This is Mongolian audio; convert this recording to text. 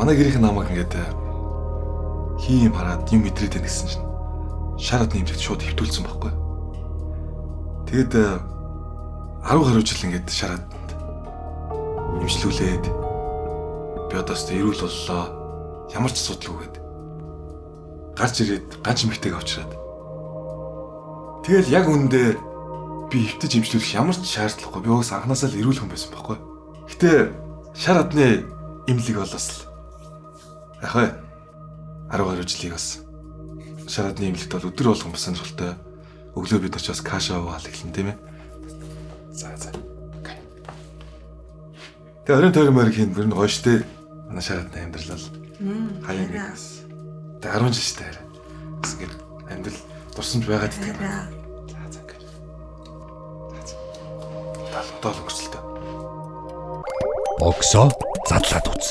манай гэрийнх намайг ингээд хийм хараад юм мэдрээд байна гэсэн чинь шараад нэмжиж шууд хөвтүүлсэн байхгүй. Тэгээд 10 гаруй жил ингээд шараад имжлүүлээд би одоос эрүүл боллоо. Ямар ч асуудалгүйгээд гарч ирээд ганц эмэгтэйг авчираад. Тэгэл яг үүндээ би хөвтөж имжлүүлэх ямар ч шаардлагагүй. Би уус анханасаа л эрүүл хүн байсан байхгүй. Гэтэ шар адны имлэг болоос л яг 10 гаруй жилийг бас шар адны имлэгт бол өдөр болгон бас сонирхолтой. Өглөө бид нар ч бас каша уугаал эхлэн тийм ээ. За. Тэгээ оройн тойрон морь хийн бүр нь гоё штэ. Манай шар адны амьдрал бол хаяа нэгээс. Тэгээ 10 жил штэ. Бас ингэ амьдрал дурсамж байгаад идэх юм. За. Тал өнгөрцөлтөө. Огсоо задлаад үз.